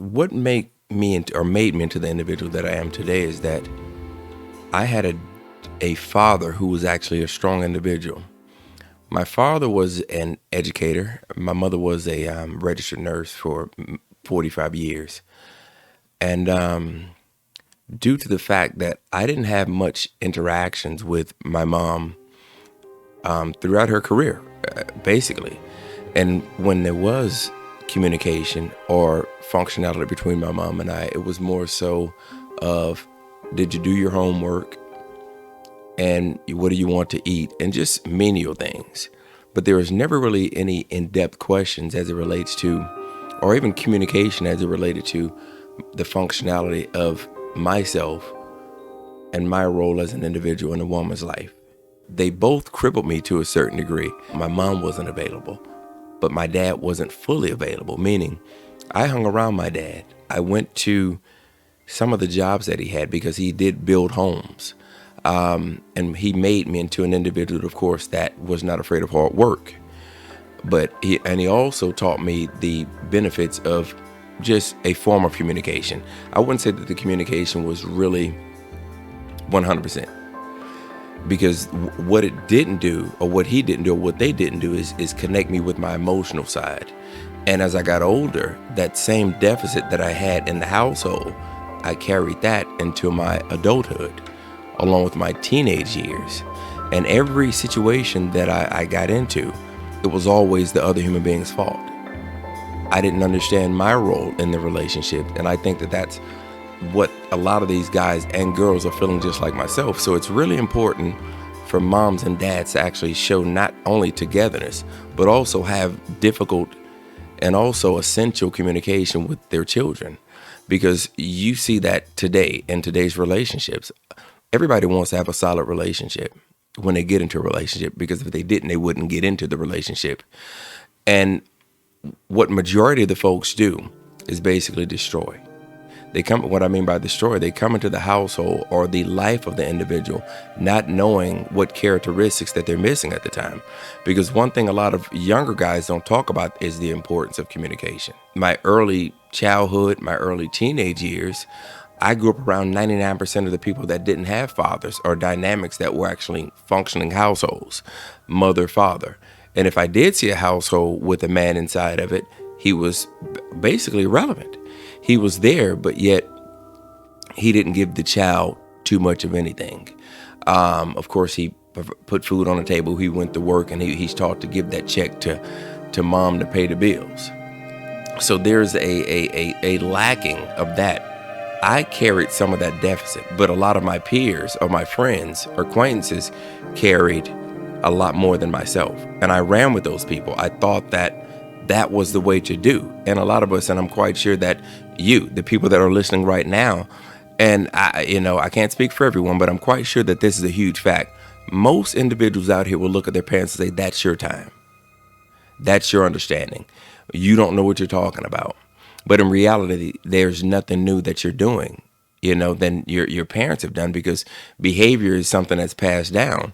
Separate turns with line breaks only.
what made me into the individual that I am today is that I had a father who was actually a strong individual. My father was an educator. My mother was a registered nurse for 45 years. And due to the fact that I didn't have much interactions with my mom throughout her career, basically. And when there was communication or functionality between my mom and I, it was more so of, did you do your homework? And what do you want to eat? And just menial things. But there was never really any in-depth questions as it relates to, or even communication as it related to the functionality of myself and my role as an individual in a woman's life. They both crippled me to a certain degree. My mom wasn't available, but my dad wasn't fully available, meaning I hung around my dad. I went to some of the jobs that he had because he did build homes. And he made me into an individual, of course, that was not afraid of hard work. But he also taught me the benefits of just a form of communication. I wouldn't say that the communication was really 100%, because what it didn't do, or what he didn't do, or what they didn't do is connect me with my emotional side. And as I got older, that same deficit that I had in the household, I carried that into my adulthood, along with my teenage years. And every situation that I got into, it was always the other human being's fault. I didn't understand my role in the relationship. And I think that that's what a lot of these guys and girls are feeling, just like myself. So it's really important for moms and dads to actually show not only togetherness, but also have difficult and also essential communication with their children. Because you see that today in today's relationships, everybody wants to have a solid relationship when they get into a relationship, because if they didn't, they wouldn't get into the relationship. And what majority of the folks do is basically destroy. What I mean by destroy, they come into the household or the life of the individual not knowing what characteristics that they're missing at the time. Because one thing a lot of younger guys don't talk about is the importance of communication. My early childhood, my early teenage years, I grew up around 99% of the people that didn't have fathers, or dynamics that were actually functioning households, mother, father. And if I did see a household with a man inside of it, he was basically irrelevant. He was there, but yet he didn't give the child too much of anything. Of course, he put food on the table. He went to work, and he's taught to give that check to mom to pay the bills. So there's a lacking of that. I carried some of that deficit, but a lot of my peers or my friends or acquaintances carried a lot more than myself. And I ran with those people. I thought that was the way to do. And a lot of us, and I'm quite sure that the people that are listening right now, and I can't speak for everyone, but I'm quite sure that this is a huge fact. Most individuals out here will look at their parents and say, that's your time. That's your understanding. You don't know what you're talking about. But in reality, there's nothing new that you're doing, than your parents have done, because behavior is something that's passed down.